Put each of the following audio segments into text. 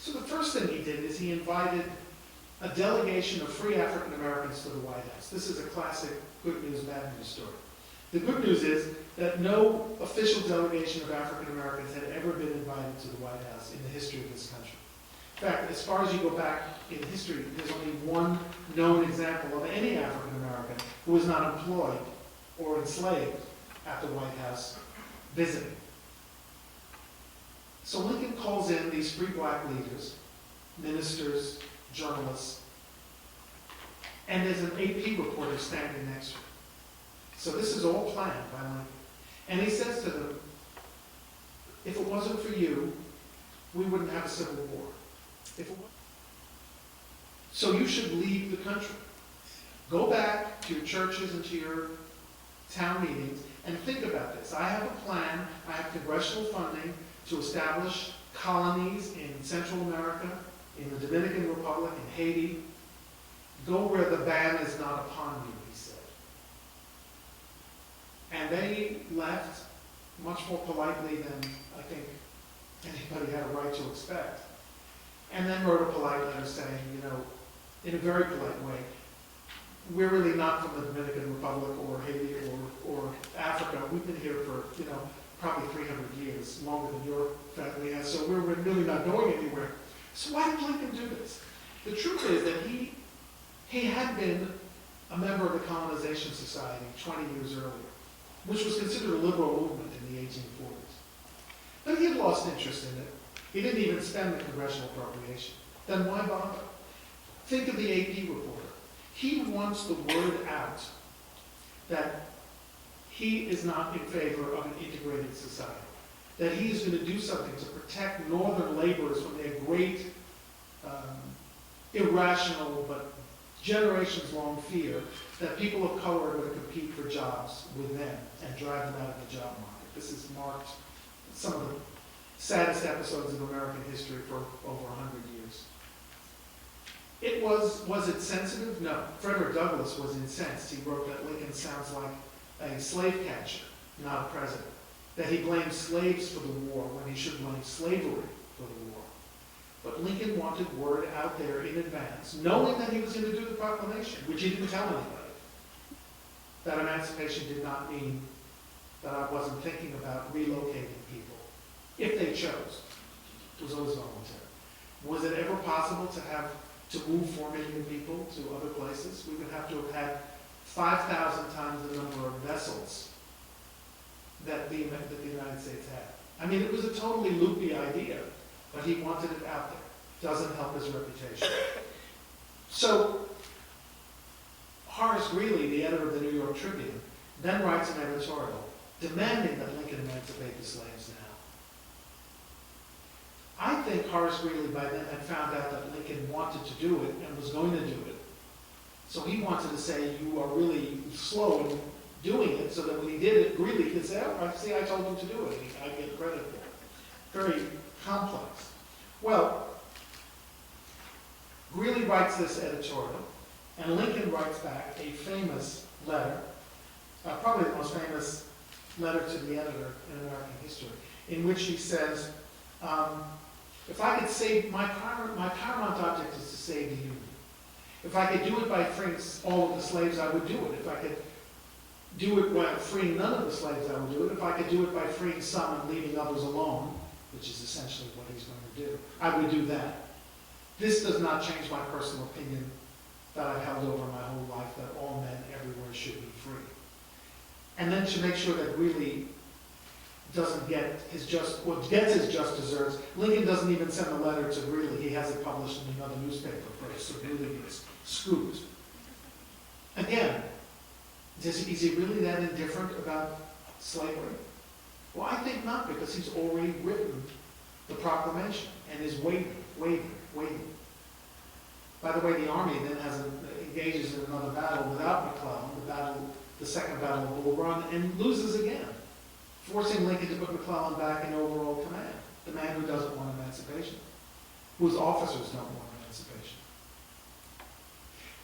So the first thing he did is he invited a delegation of free African Americans to the White House. This is a classic good news, bad news story. The good news is that no official delegation of African Americans had ever been invited to the White House in the history of this country. In fact, as far as you go back in history, there's only one known example of any African American who was not employed or enslaved at the White House visiting. So Lincoln calls in these free black leaders, ministers, journalists, and there's an AP reporter standing next to him. So this is all planned by Lincoln. And he says to them, if it wasn't for you, we wouldn't have a civil war. So you should leave the country. Go back to your churches and to your town meetings and think about this. I have a plan. I have congressional funding to establish colonies in Central America, in the Dominican Republic, in Haiti. Go where the ban is not upon you, he said. And they left much more politely than I think anybody had a right to expect. And then wrote a polite letter saying, you know, in a very polite way, we're really not from the Dominican Republic or Haiti or Africa. We've been here for, you know, probably 300 years, longer than your family has, so we're really not going anywhere. So why did Lincoln do this? The truth is that he had been a member of the Colonization Society 20 years earlier, which was considered a liberal movement in the 1840s. But he had lost interest in it. He didn't even spend the congressional appropriation. Then why bother? Think of the AP reporter. He wants the word out that he is not in favor of an integrated society, that he is going to do something to protect northern laborers from their great, irrational, but generations-long fear that people of color are going to compete for jobs with them and drive them out of the job market. This has marked some of the saddest episodes of American history for over 100 years. Was it sensitive? No. Frederick Douglass was incensed. He wrote that Lincoln sounds like a slave catcher, not a president. That he blamed slaves for the war when he should blame slavery for the war. But Lincoln wanted word out there in advance, knowing that he was going to do the proclamation, which he didn't tell anybody. That emancipation did not mean that I wasn't thinking about relocating people, if they chose. It was always voluntary. Was it ever possible to move 4 million people to other places? We would have to have had 5,000 times the number of vessels that the United States had. I mean, it was a totally loopy idea, but he wanted it out there. Doesn't help his reputation. So, Horace Greeley, the editor of the New York Tribune, then writes an editorial demanding that Lincoln emancipate the slaves now. I think Horace Greeley by then had found out that Lincoln wanted to do it and was going to do it. So he wanted to say, you are really slow in doing it, so that when he did it, Greeley could say, oh, see, I told him to do it. I get credit for it. Very complex. Well, Greeley writes this editorial, and Lincoln writes back a famous letter, probably the most famous letter to the editor in American history, in which he says, if I could save, my paramount object is to save the Union. If I could do it by freeing all of the slaves, I would do it. If I could do it by freeing none of the slaves, I would do it. If I could do it by freeing some and leaving others alone, which is essentially what he's going to do, I would do that. This does not change my personal opinion that I've held over my whole life, that all men everywhere should be free. And then to make sure that Greeley doesn't get his just, well, gets his just deserts, Lincoln doesn't even send a letter to Greeley. He has it published in another newspaper first, so Greeley gets scooped. Again, is he really that indifferent about slavery? Well, I think not, because he's already written the proclamation and is waiting. By the way, the Army then engages in another battle without McClellan, the Second Battle of Bull Run, and loses again, forcing Lincoln to put McClellan back in overall command, the man who doesn't want emancipation, whose officers don't want emancipation.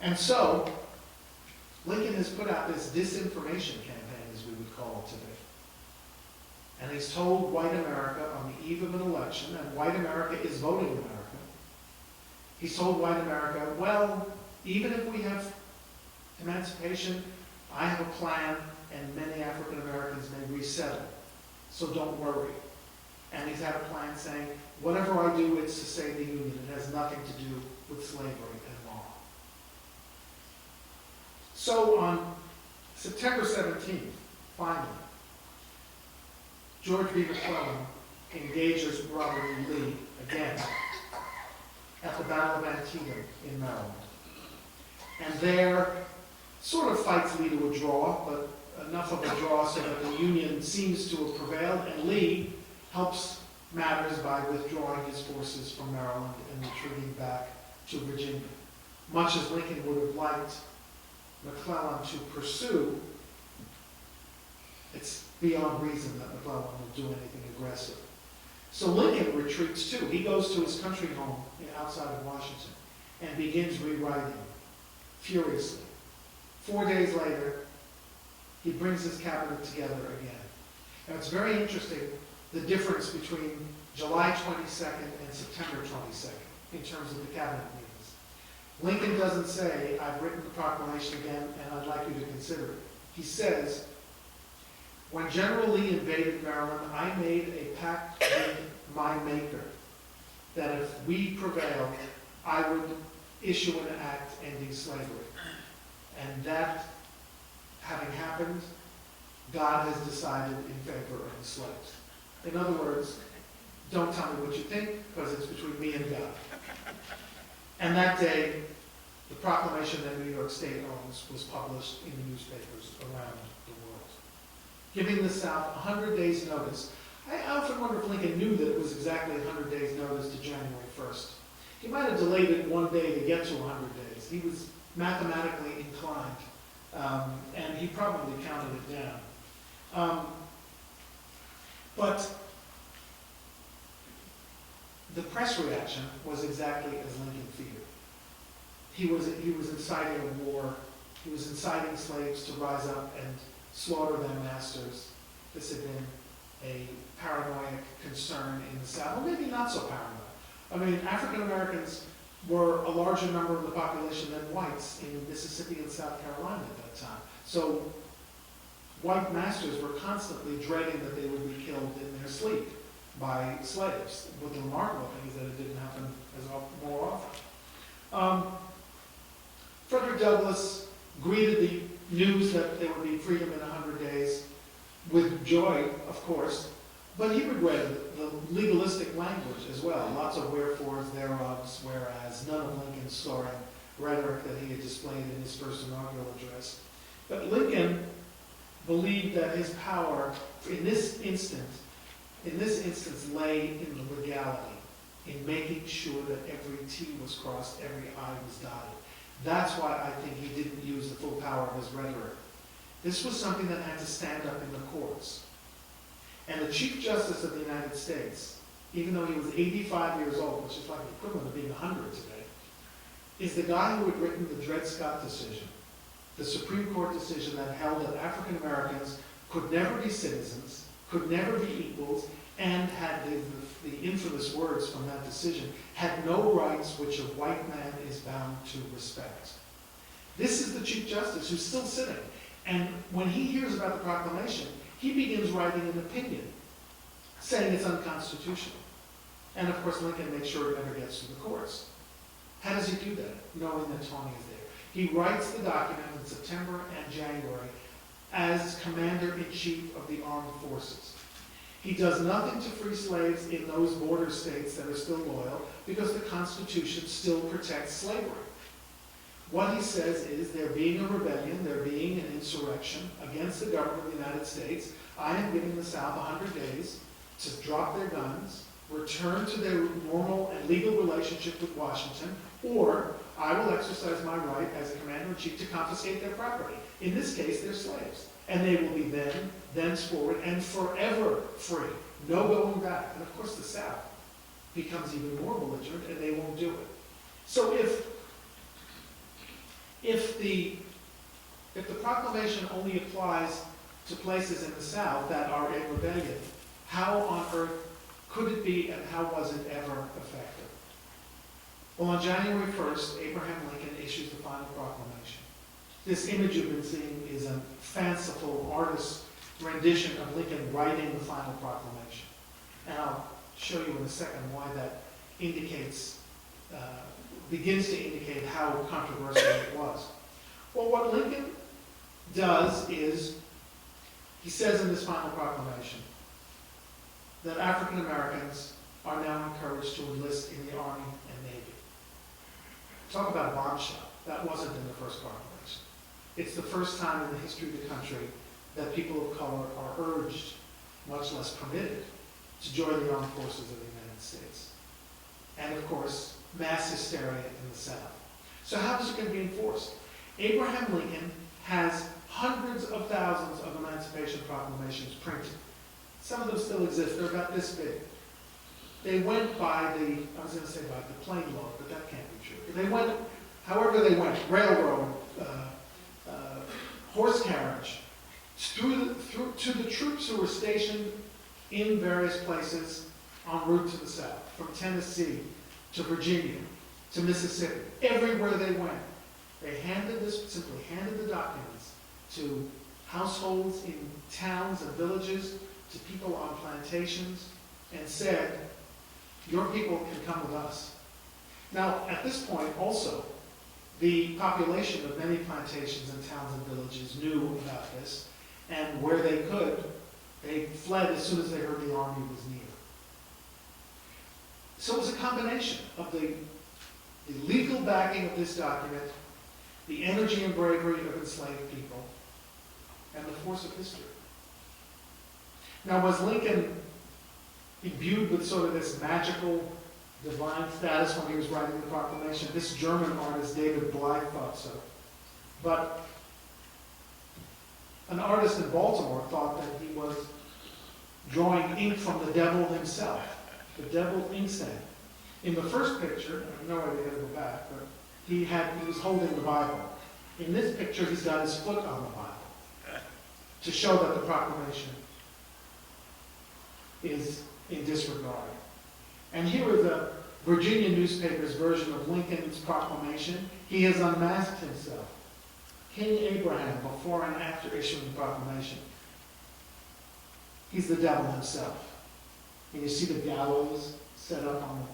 And so, Lincoln has put out this disinformation campaign, as we would call it today. And he's told white America on the eve of an election, and white America is voting America, He's told white America, well, even if we have emancipation, I have a plan, and many African Americans may resettle, so don't worry. And he's had a plan saying, whatever I do, it's to save the Union. It has nothing to do with slavery and law. So on September 17th, finally, George B. McClellan engages Robert E. Lee again at the Battle of Antietam in Maryland. And there, sort of fights Lee to a draw, but enough of a draw so that the Union seems to have prevailed, and Lee helps matters by withdrawing his forces from Maryland and retreating back to Virginia. Much as Lincoln would have liked McClellan to pursue, it's beyond reason that McClellan will do anything aggressive. So Lincoln retreats too. He goes to his country home outside of Washington and begins rewriting furiously. 4 days later, he brings his cabinet together again. And it's very interesting, the difference between July 22nd and September 22nd in terms of the cabinet meetings. Lincoln doesn't say, I've written the proclamation again and I'd like you to consider it. He says, when General Lee invaded Maryland, I made a pact with my maker that if we prevailed, I would issue an act ending slavery. And that having happened, God has decided in favor of the slaves. In other words, don't tell me what you think, because it's between me and God. And that day, the proclamation that New York State owns was published in the newspapers around the world, giving the South 100 days' notice. I often wonder if Lincoln knew that it was exactly 100 days' notice to January 1st. He might have delayed it one day to get to 100 days. He was mathematically inclined, and he probably counted it down. But the press reaction was exactly as Lincoln feared. He was inciting a war. He was inciting slaves to rise up and slaughter their masters. This had been a paranoid concern in the South, or maybe not so paranoid. I mean, African Americans were a larger number of the population than whites in Mississippi and South Carolina at that time. So white masters were constantly dreading that they would be killed in their sleep by slaves. But the remarkable thing is that it didn't happen more often. Frederick Douglass greeted the news that there would be freedom in 100 days with joy, of course, but he regretted the legalistic language as well. Lots of wherefores, thereofs, whereas, none of Lincoln's soaring rhetoric that he had displayed in his first inaugural address. But Lincoln believed that his power in this instance lay in the legality, in making sure that every T was crossed, every I was dotted. That's why I think he didn't use the full power of his rhetoric. This was something that had to stand up in the courts. And the Chief Justice of the United States, even though he was 85 years old, which is like the equivalent of being 100 today, is the guy who had written the Dred Scott decision, the Supreme Court decision that held that African Americans could never be citizens, could never be equals, and had the infamous words from that decision, had no rights which a white man is bound to respect. This is the Chief Justice who's still sitting. And when he hears about the proclamation, he begins writing an opinion saying it's unconstitutional. And of course, Lincoln makes sure it never gets to the courts. How does he do that, knowing that Tawny is there? He writes the document in September and January as Commander-in-Chief of the Armed Forces. He does nothing to free slaves in those border states that are still loyal because the Constitution still protects slavery. What he says is there being a rebellion, there being an insurrection against the government of the United States, I am giving the South 100 days to drop their guns, return to their normal and legal relationship with Washington, or I will exercise my right as a commander-in-chief to confiscate their property. In this case, they're slaves. And they will be then, thenceforward, and forever free. No going back. And of course, the South becomes even more belligerent, and they won't do it. So if the proclamation only applies to places in the South that are in rebellion, how on earth could it be and how was it ever effective? Well, on January 1st, Abraham Lincoln issues the final proclamation. This image you've been seeing is a fanciful artist's rendition of Lincoln writing the final proclamation. And I'll show you in a second why that indicates, begins to indicate how controversial it was. Well, what Lincoln does is, he says in this final proclamation that African Americans are now encouraged to enlist in the Army and Navy. Talk about a bombshell. That wasn't in the first proclamation. It's the first time in the history of the country that people of color are urged, much less permitted, to join the armed forces of the United States. And of course, mass hysteria in the South. So how is it going to be enforced? Abraham Lincoln has hundreds of thousands of Emancipation Proclamations printed. Some of them still exist. They're about this big. They went by the, I was going to say by the plain load, but that can't be true. They went, however they went, railroad, horse carriage, to the troops who were stationed in various places en route to the South, from Tennessee to Virginia to Mississippi. Everywhere they went, they simply handed the documents to households in towns and villages, to people on plantations, and said, your people can come with us. Now, at this point also, the population of many plantations and towns and villages knew about this, and where they could, they fled as soon as they heard the army was near. So it was a combination of the legal backing of this document, the energy and bravery of enslaved people, and the force of history. Now, was Lincoln imbued with sort of this magical, divine status when he was writing the proclamation? This German artist, David Blythe, thought so. But an artist in Baltimore thought that he was drawing ink from the devil himself, the devil inkstand. In the first picture, I have no idea how to go back, but he was holding the Bible. In this picture, he's got his foot on the Bible to show that the proclamation is in disregard. And here is a Virginia newspaper's version of Lincoln's proclamation. He has unmasked himself. King Abraham, before and after issuing the proclamation. He's the devil himself. And you see the gallows set up on the